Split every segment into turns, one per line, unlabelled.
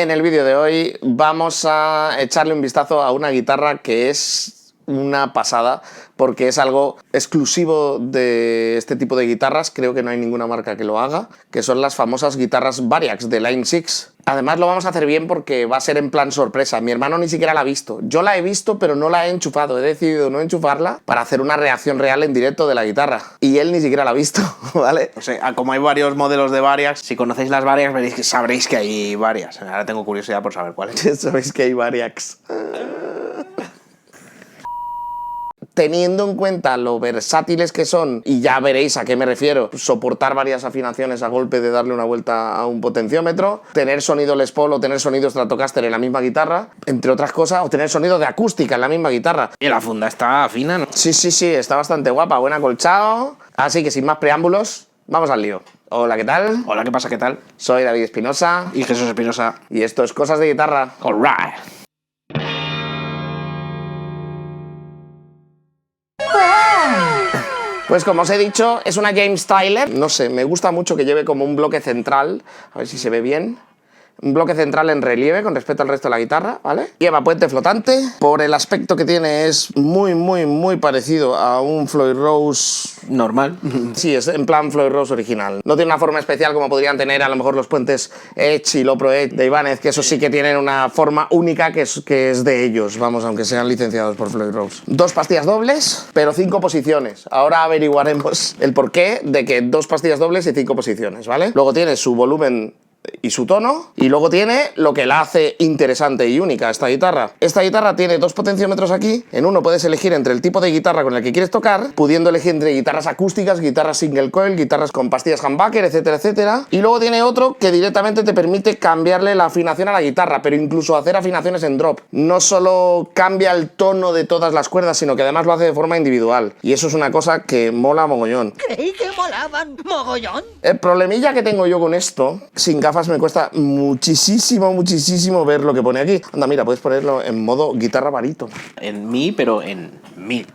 En el vídeo de hoy vamos a echarle un vistazo a una guitarra que es una pasada, porque es algo exclusivo de este tipo de guitarras, creo que no hay ninguna marca que lo haga, que son las famosas guitarras Variax de Line 6. Además lo vamos a hacer bien porque va a ser en plan sorpresa. Mi hermano ni siquiera la ha visto. Yo la he visto, pero no la he enchufado. He decidido no enchufarla para hacer una reacción real en directo de la guitarra. Y él ni siquiera la ha visto, ¿vale?
O sea, como hay varios modelos de Variax, si conocéis las Variax sabréis que hay varias. Ahora tengo curiosidad por saber cuáles.
Sabéis que hay Variax. Teniendo en cuenta lo versátiles que son, y ya veréis a qué me refiero, soportar varias afinaciones a golpe de darle una vuelta a un potenciómetro, tener sonido Les Paul o tener sonido Stratocaster en la misma guitarra, entre otras cosas, o tener sonido de acústica en la misma guitarra.
Y la funda está fina, ¿no?
Sí, está bastante guapa, buen acolchado. Así que sin más preámbulos, vamos al lío. Hola, ¿qué tal?
Hola, ¿qué pasa? ¿Qué tal?
Soy David Espinosa.
Y Jesús Espinosa.
Y esto es Cosas de Guitarra.
All right.
Pues como os he dicho, es una James Tyler. No sé, me gusta mucho que lleve como un bloque central. A ver si se ve bien. Un bloque central en relieve con respecto al resto de la guitarra, ¿vale? Lleva puente flotante. Por el aspecto que tiene es muy parecido a un Floyd Rose
normal.
Sí, es en plan Floyd Rose original. No tiene una forma especial como podrían tener a lo mejor los puentes Edge y Lopro Edge de Ibanez, que eso sí que tienen una forma única que es de ellos, vamos, aunque sean licenciados por Floyd Rose. 2 pastillas dobles, pero 5 posiciones. Ahora averiguaremos el porqué de que 2 pastillas dobles y 5 posiciones, ¿vale? Luego tiene su volumen y su tono, y luego tiene lo que la hace interesante y única esta guitarra. Esta guitarra tiene 2 potenciómetros aquí. En uno puedes elegir entre el tipo de guitarra con el que quieres tocar, pudiendo elegir entre guitarras acústicas, guitarras single coil, guitarras con pastillas humbucker, etcétera, etcétera. Y luego tiene otro que directamente te permite cambiarle la afinación a la guitarra, pero incluso hacer afinaciones en drop. No solo cambia el tono de todas las cuerdas, sino que además lo hace de forma individual. Y eso es una cosa que mola mogollón.
Creí que molaban mogollón.
El problemilla que tengo yo con esto, sin gafas me cuesta muchísimo ver lo que pone aquí. Anda, mira, puedes ponerlo en modo guitarra barítono.
En mi, pero en mi.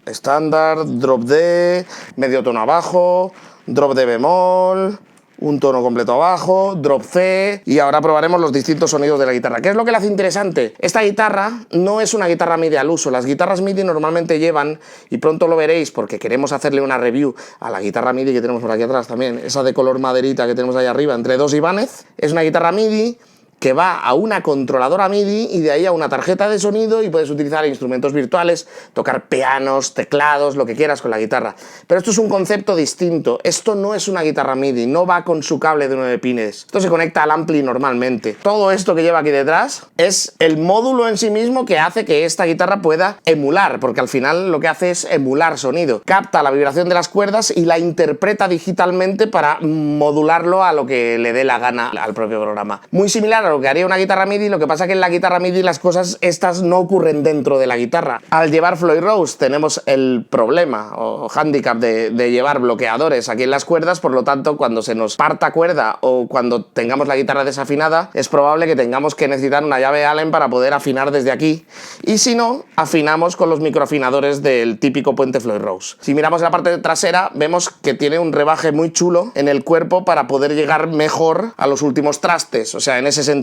Estándar, drop D, medio tono abajo, drop D bemol, un tono completo abajo, drop C, y ahora probaremos los distintos sonidos de la guitarra. ¿Qué es lo que la hace interesante? Esta guitarra no es una guitarra MIDI al uso. Las guitarras MIDI normalmente llevan, y pronto lo veréis porque queremos hacerle una review a la guitarra MIDI que tenemos por aquí atrás también, esa de color maderita que tenemos ahí arriba, entre 2 Ibanez. Es una guitarra MIDI que va a una controladora MIDI y de ahí a una tarjeta de sonido, y puedes utilizar instrumentos virtuales, tocar pianos, teclados, lo que quieras con la guitarra. Pero esto es un concepto distinto. Esto no es una guitarra MIDI, no va con su cable de 9 pines. Esto se conecta al ampli normalmente. Todo esto que lleva aquí detrás es el módulo en sí mismo que hace que esta guitarra pueda emular, porque al final lo que hace es emular sonido. Capta la vibración de las cuerdas y la interpreta digitalmente para modularlo a lo que le dé la gana al propio programa. Muy similar a lo que haría una guitarra MIDI, lo que pasa que en la guitarra MIDI las cosas estas no ocurren dentro de la guitarra. Al llevar Floyd Rose tenemos el problema o hándicap de llevar bloqueadores aquí en las cuerdas, por lo tanto cuando se nos parta cuerda o cuando tengamos la guitarra desafinada es probable que tengamos que necesitar una llave Allen para poder afinar desde aquí, y si no, afinamos con los microafinadores del típico puente Floyd Rose. Si miramos la parte trasera vemos que tiene un rebaje muy chulo en el cuerpo para poder llegar mejor a los últimos trastes, o sea, en ese sentido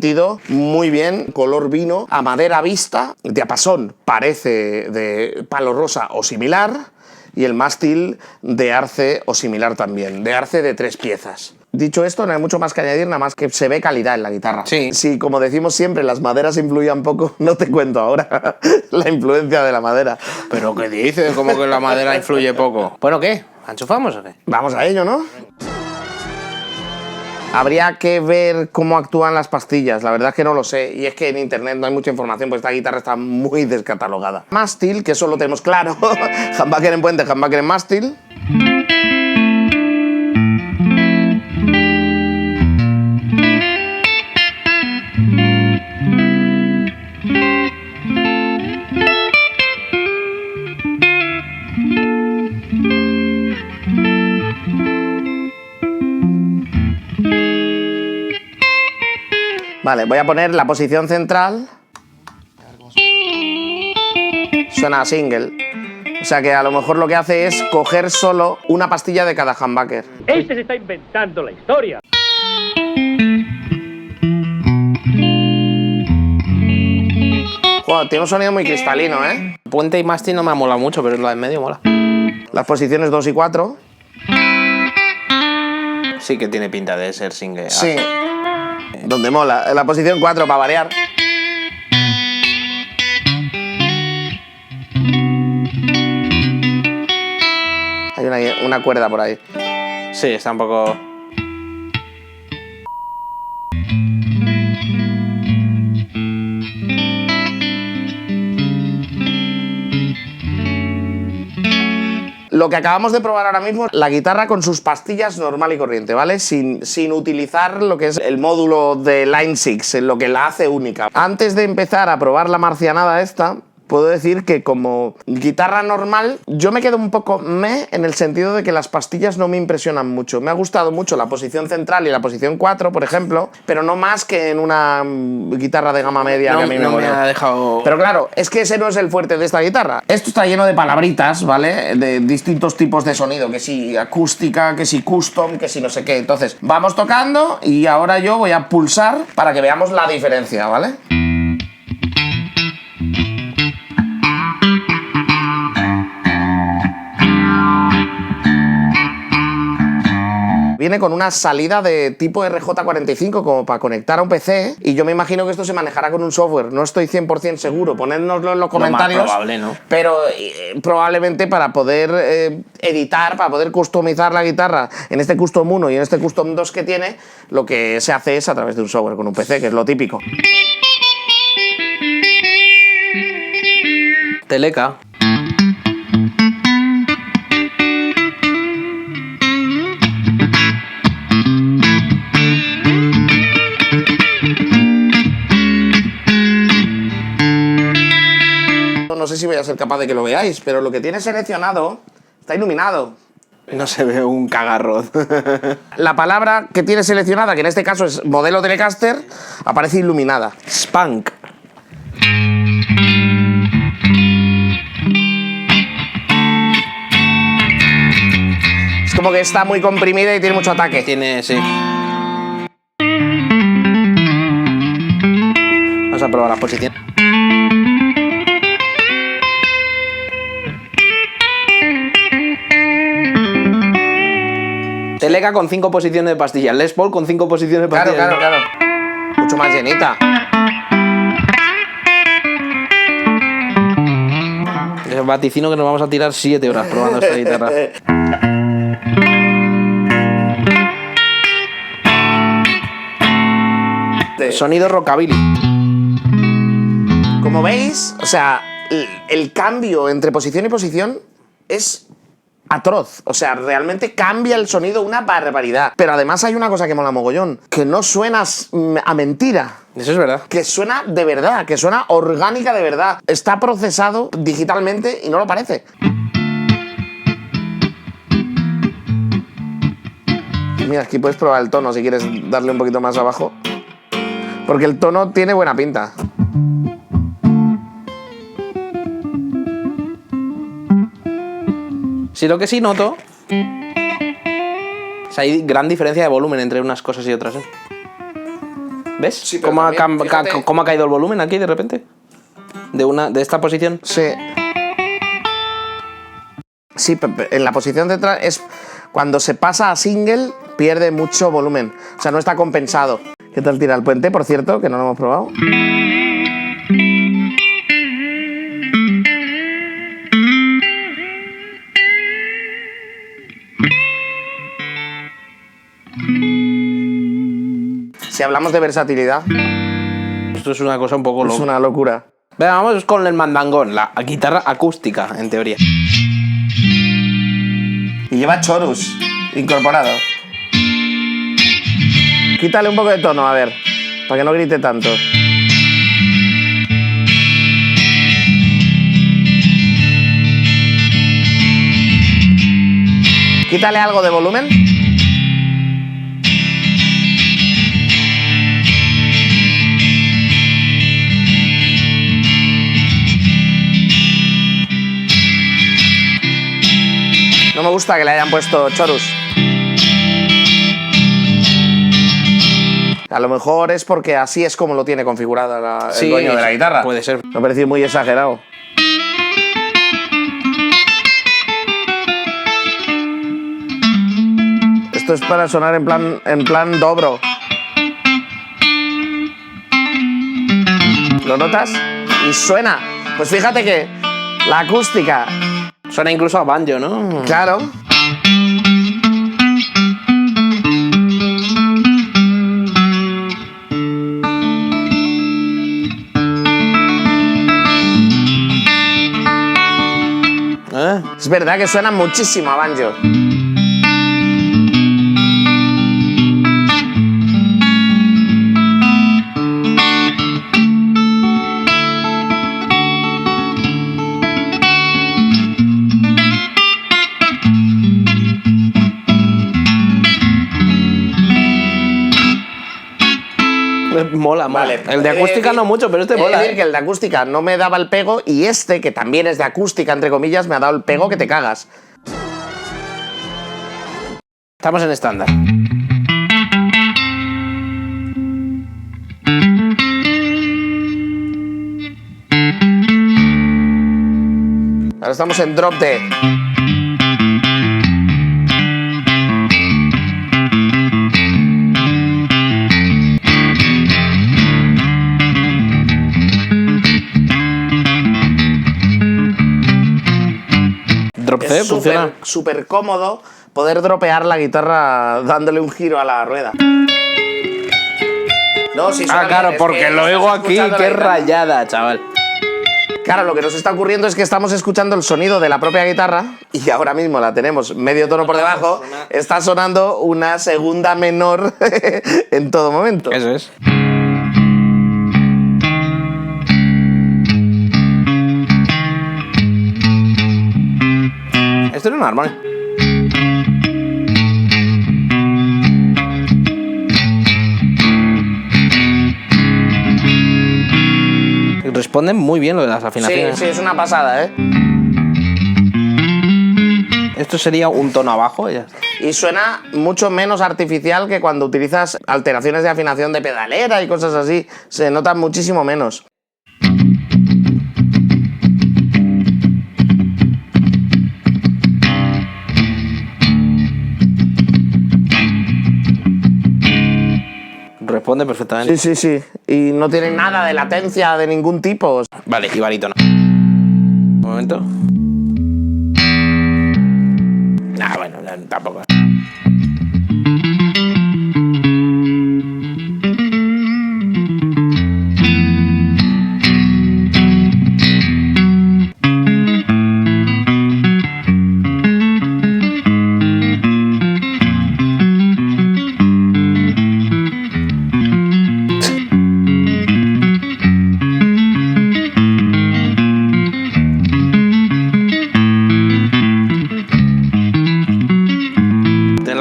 muy bien. Color vino, a madera vista, diapasón parece de palo rosa o similar, y el mástil de arce o similar también, de arce de 3 piezas. Dicho esto, no hay mucho más que añadir, nada más que se ve calidad en la guitarra.
Sí.
Si, como decimos siempre, las maderas influían poco, no te cuento ahora la influencia de la madera.
¿Pero qué dices? ¿Cómo que la madera influye poco? Bueno, ¿qué? ¿Enchufamos o qué?
Vamos a ello, ¿no? Habría que ver cómo actúan las pastillas, la verdad es que no lo sé, y es que en internet no hay mucha información, pues esta guitarra está muy descatalogada. Mástil, que eso lo tenemos claro, humbucker en puente, humbucker en mástil. Vale, voy a poner la posición central. Suena a single. O sea que a lo mejor lo que hace es coger solo una pastilla de cada humbucker.
Este se está inventando la historia.
Joder, tiene un sonido muy cristalino, ¿eh?
Puente y mástil no me ha molado mucho, pero la de en medio mola.
Las posiciones 2 y 4.
Sí que tiene pinta de ser single.
Sí. Donde mola. En la posición 4, para variar. Hay una cuerda por ahí.
Sí, está un poco...
Lo que acabamos de probar ahora mismo, la guitarra con sus pastillas normal y corriente, ¿vale? Sin utilizar lo que es el módulo de Line 6, en lo que la hace única. Antes de empezar a probar la marcianada esta, puedo decir que como guitarra normal, yo me quedo un poco en el sentido de que las pastillas no me impresionan mucho. Me ha gustado mucho la posición central y la posición 4, por ejemplo, pero no más que en una guitarra de gama media que a mí
me ha dejado...
Pero claro, es que ese no es el fuerte de esta guitarra. Esto está lleno de palabritas, ¿vale? De distintos tipos de sonido, que si acústica, que si custom, que si no sé qué. Entonces, vamos tocando y ahora yo voy a pulsar para que veamos la diferencia, ¿vale? Viene con una salida de tipo RJ45 como para conectar a un PC y yo me imagino que esto se manejará con un software. No estoy 100% seguro, ponednoslo en los comentarios.
Lo más probable, ¿no?
Pero probablemente para poder editar, para poder customizar la guitarra en este Custom 1 y en este Custom 2 que tiene, lo que se hace es a través de un software con un PC, que es lo típico.
Teleca.
No sé si voy a ser capaz de que lo veáis, pero lo que tiene seleccionado está iluminado.
No se ve un cagarro.
La palabra que tiene seleccionada, que en este caso es modelo Telecaster, aparece iluminada.
Spunk.
Es como que está muy comprimida y tiene mucho ataque.
Tiene, sí. Vamos a probar la posición. Teleca con 5 posiciones de pastillas. Les Paul con 5 posiciones de pastillas.
Claro. Mucho más llenita.
Vaticino que nos vamos a tirar 7 horas probando esta guitarra. Sonido rockabilly.
Como veis, o sea, el cambio entre posición y posición es atroz. O sea, realmente cambia el sonido una barbaridad. Pero además hay una cosa que mola mogollón, que no suena a mentira.
Eso es verdad.
Que suena de verdad, que suena orgánica de verdad. Está procesado digitalmente y no lo parece. Mira, aquí puedes probar el tono si quieres darle un poquito más abajo. Porque el tono tiene buena pinta.
Sí, lo que sí noto... O sea, hay gran diferencia de volumen entre unas cosas y otras, ¿eh? ¿Ves?
Sí, pero
¿Cómo,
también, fíjate...
¿Cómo ha caído el volumen aquí de repente? De esta posición.
Sí. Sí, en la posición central es cuando se pasa a single pierde mucho volumen. O sea, no está compensado. ¿Qué tal tira el puente, por cierto? Que no lo hemos probado. Si hablamos de versatilidad,
Esto es una cosa un poco loca.
es una locura.
Venga, vamos con el mandangón, la guitarra acústica, en teoría.
Y lleva chorus incorporado. Quítale un poco de tono, a ver, para que no grite tanto. Quítale algo de volumen. No me gusta que le hayan puesto chorus. A lo mejor es porque así es como lo tiene configurada el dueño de la guitarra.
Puede ser.
Me ha parecido muy exagerado. Esto es para sonar en plan dobro. ¿Lo notas? Y suena. Pues fíjate que la acústica...
Suena incluso a banjo, ¿no?
Claro. Es verdad que suena muchísimo a banjo.
Mola, mola.
Vale,
El de acústica no mucho, pero este mola.
Es decir, que el de acústica no me daba el pego y este, que también es de acústica, entre comillas, me ha dado el pego que te cagas.
Estamos en estándar.
Ahora estamos en drop D.
Drop C,
Es
funciona.
súper cómodo poder dropear la guitarra dándole un giro a la rueda. No, sí, suena
Claro,
bien, es
porque
que
lo oigo
estás
aquí,
escuchando
qué
la guitarra.
rayada, chaval.
Claro, lo que nos está ocurriendo es que estamos escuchando el sonido de la propia guitarra y ahora mismo la tenemos medio tono por debajo. Está sonando una segunda menor en todo momento.
Eso es. Esto era un armonio. Responden muy bien lo de las
Sí,
afinaciones.
sí, es una pasada, ¿eh?
Esto sería un tono abajo y ya está.
Y suena mucho menos artificial que cuando utilizas alteraciones de afinación de pedalera y cosas así. Se nota muchísimo menos.
Responde perfectamente.
Sí, sí, sí. Y no tiene nada de latencia de ningún tipo.
Vale, y barítono. Un momento. Nah, bueno, tampoco.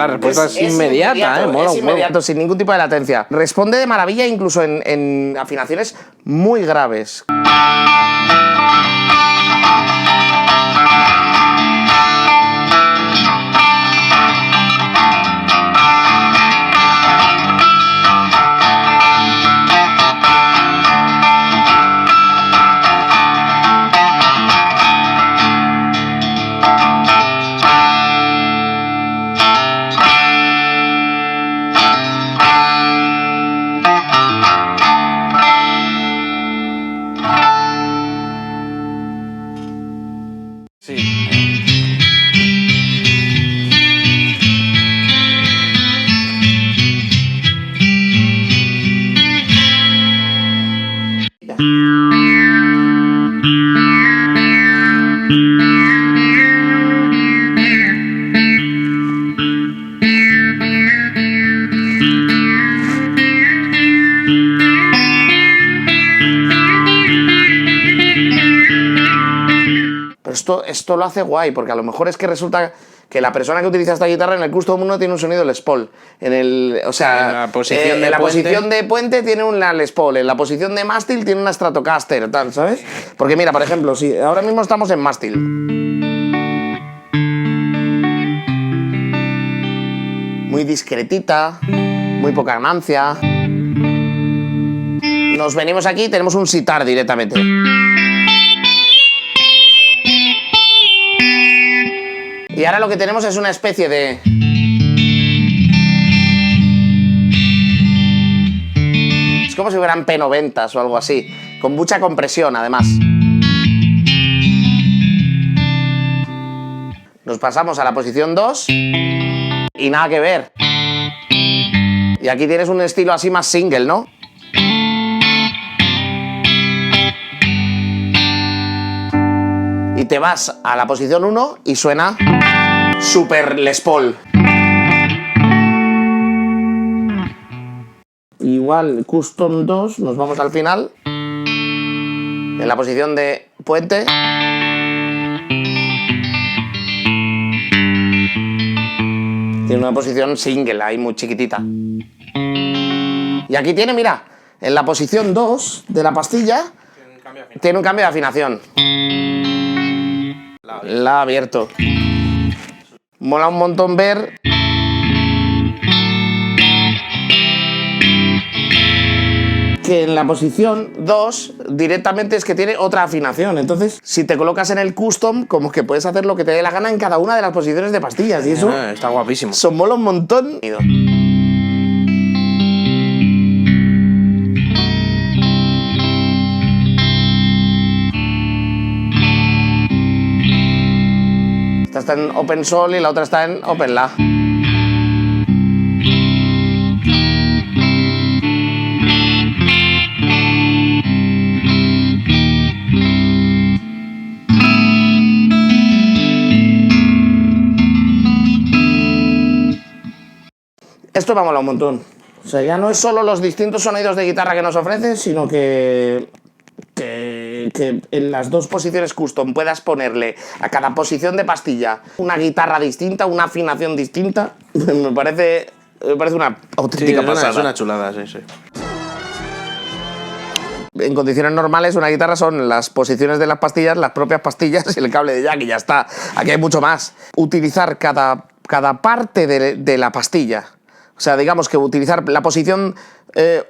La respuesta es inmediata, mola
es
un
inmediato,
huevo.
sin ningún tipo de latencia. Responde de maravilla incluso en afinaciones muy graves. Pero esto lo hace guay, porque a lo mejor es que resulta que la persona que utiliza esta guitarra en el custom 1 tiene un sonido Les Paul. O sea,
En la posición de
en la
puente.
posición de puente tiene una Les Paul, en la posición de mástil tiene una Stratocaster, tal, ¿sabes? Porque mira, por ejemplo, si ahora mismo estamos en mástil. Muy discretita, muy poca ganancia. Nos venimos aquí y tenemos un sitar directamente. Y ahora lo que tenemos es una especie de... Es como si fueran P90s o algo así, con mucha compresión además. Nos pasamos a la posición 2 y nada que ver. Y aquí tienes un estilo así más single, ¿no? Y te vas a la posición 1 y suena Super Les Paul. Igual, Custom 2, nos vamos al final. En la posición de puente. Tiene una posición single ahí muy chiquitita. Y aquí tiene, mira, en la posición 2 de la pastilla, tiene un cambio de afinación. La ha abierto. Mola un montón ver... que en la posición 2 directamente es que tiene otra afinación. Entonces, si te colocas en el custom, como que puedes hacer lo que te dé la gana en cada una de las posiciones de pastillas. Y eso
Está guapísimo.
eso mola un montón. Esta está en Open Sol y la otra está en Open La. Esto me ha molado un montón. O sea, ya no es solo los distintos sonidos de guitarra que nos ofrece, sino que en las dos posiciones custom puedas ponerle a cada posición de pastilla una guitarra distinta, una afinación distinta. Me parece una auténtica pasada.
Es una chulada, sí.
En condiciones normales, una guitarra son las posiciones de las pastillas, las propias pastillas y el cable de jack, y ya está. Aquí hay mucho más. Utilizar cada parte de la pastilla. O sea, digamos que utilizar la posición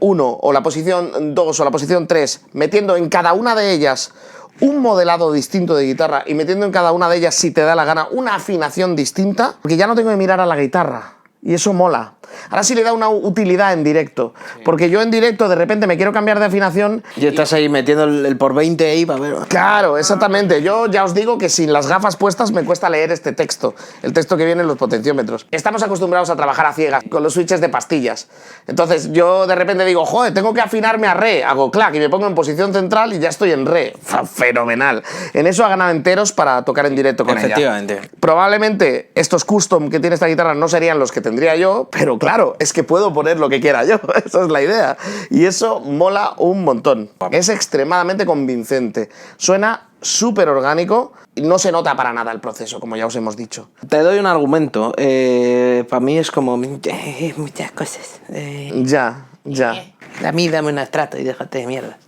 1 o la posición 2 o la posición 3, metiendo en cada una de ellas un modelado distinto de guitarra y metiendo en cada una de ellas, si te da la gana, una afinación distinta, porque ya no tengo que mirar a la guitarra. Y eso mola. Ahora sí le da una utilidad en directo. Porque yo en directo de repente me quiero cambiar de afinación.
Y estás ahí metiendo el por 20 ahí para ver.
Claro, exactamente. Yo ya os digo que sin las gafas puestas me cuesta leer este texto. El texto que viene en los potenciómetros. Estamos acostumbrados a trabajar a ciegas con los switches de pastillas. Entonces yo de repente digo, joder, tengo que afinarme a re. Hago clac y me pongo en posición central y ya estoy en re. Fenomenal. En eso ha ganado enteros para tocar en directo con ella.
Efectivamente.
Probablemente estos custom que tiene esta guitarra no serían los que tendría yo, pero claro, es que puedo poner lo que quiera yo. Esa es la idea. Y eso mola un montón. Es extremadamente convincente. Suena súper orgánico y no se nota para nada el proceso, como ya os hemos dicho.
Te doy un argumento. Para mí es como muchas cosas.
Ya.
A mí dame un abstrato y déjate de mierda.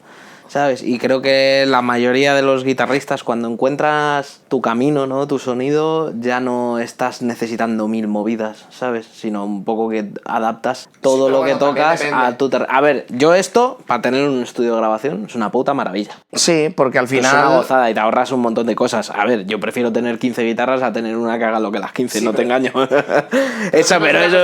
¿Sabes? Y creo que la mayoría de los guitarristas, cuando encuentras tu camino, ¿no? Tu sonido, ya no estás necesitando 1000 movidas, ¿sabes? Sino un poco que adaptas todo lo que tocas a tu terreno. A ver, yo esto, para tener un estudio de grabación, es una puta maravilla.
Sí, porque al final...
Es una gozada y te ahorras un montón de cosas. A ver, yo prefiero tener 15 guitarras a tener una que haga lo que las 15, sí, no te engaño. Eso, pero eso...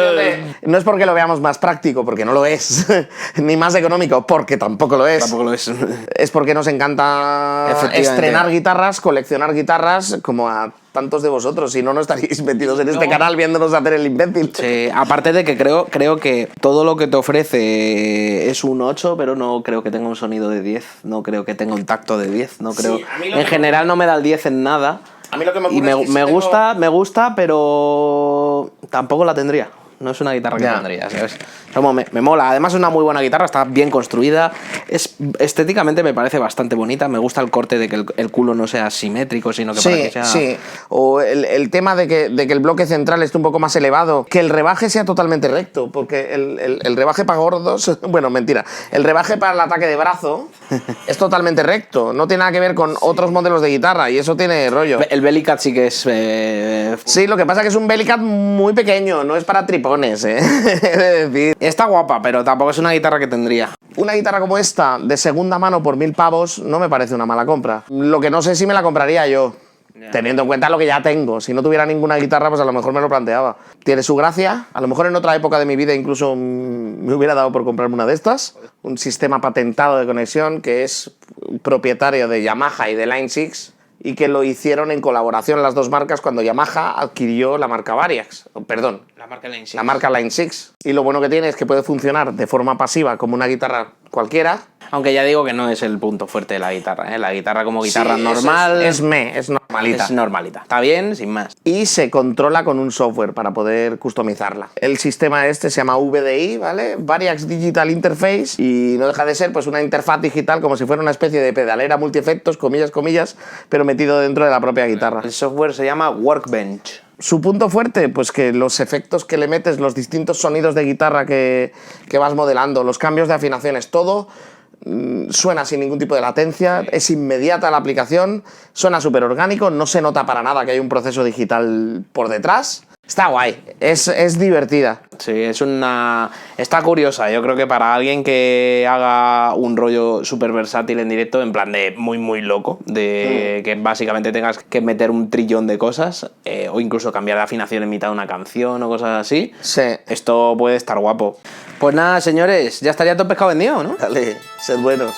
No es porque lo veamos más práctico, porque no lo es. Ni más económico, porque tampoco lo es.
Tampoco lo es.
Es porque nos encanta estrenar guitarras, coleccionar guitarras, como a tantos de vosotros. Si no, no estaríais metidos en este canal viéndonos hacer el imbécil.
Sí, aparte de que creo que todo lo que te ofrece es un 8, pero no creo que tenga un sonido de 10. No creo que tenga un tacto de 10. No creo. Sí, en general no me da el 10 en nada.
A mí lo que me ocurre
y me gusta, pero tampoco la tendría. No es una guitarra que tendría, ¿sabes? Como me mola. Además es una muy buena guitarra, está bien construida. Estéticamente me parece bastante bonita. Me gusta el corte de que el culo no sea simétrico, sino que para que sea...
Sí, o el tema de que el bloque central esté un poco más elevado. Que el rebaje sea totalmente recto, porque el rebaje para gordos... Bueno, mentira. El rebaje para el ataque de brazo es totalmente recto. No tiene nada que ver con otros modelos de guitarra y eso tiene rollo.
El Bellycat sí que es...
Sí, lo que pasa es que es un Bellycat muy pequeño, no es para tripod. pones, ¿eh? He de decir.
Está guapa, pero tampoco es una guitarra que tendría.
Una guitarra como esta, de segunda mano por 1000 pavos, no me parece una mala compra. Lo que no sé si me la compraría yo. Teniendo en cuenta lo que ya tengo. Si no tuviera ninguna guitarra, pues a lo mejor me lo planteaba. Tiene su gracia. A lo mejor en otra época de mi vida incluso me hubiera dado por comprarme una de estas. Un sistema patentado de conexión que es propietario de Yamaha y de Line 6 y que lo hicieron en colaboración las dos marcas cuando Yamaha adquirió la marca Variax. Perdón,
La marca Line 6.
la marca Line 6. Y lo bueno que tiene es que puede funcionar de forma pasiva como una guitarra cualquiera.
Aunque ya digo que no es el punto fuerte de la guitarra, ¿eh? La guitarra como guitarra
Sí,
normal
es normalita.
es normalita. Está bien, sin más.
Y se controla con un software para poder customizarla. El sistema este se llama VDI, ¿vale? Variax Digital Interface, y no deja de ser pues una interfaz digital como si fuera una especie de pedalera multiefectos, comillas, comillas, pero metido dentro de la propia guitarra.
El software se llama Workbench.
Su punto fuerte, pues que los efectos que le metes, los distintos sonidos de guitarra que vas modelando, los cambios de afinaciones, todo suena sin ningún tipo de latencia, es inmediata la aplicación, suena súper orgánico, no se nota para nada que hay un proceso digital por detrás. Está guay, es divertida.
Sí, está curiosa. Yo creo que para alguien que haga un rollo súper versátil en directo, en plan de muy, muy loco, de que básicamente tengas que meter un trillón de cosas, o incluso cambiar de afinación en mitad de una canción o cosas así,
Sí.
esto puede estar guapo. Pues nada, señores, ya estaría todo pescado vendido, ¿no?
Dale, sed buenos.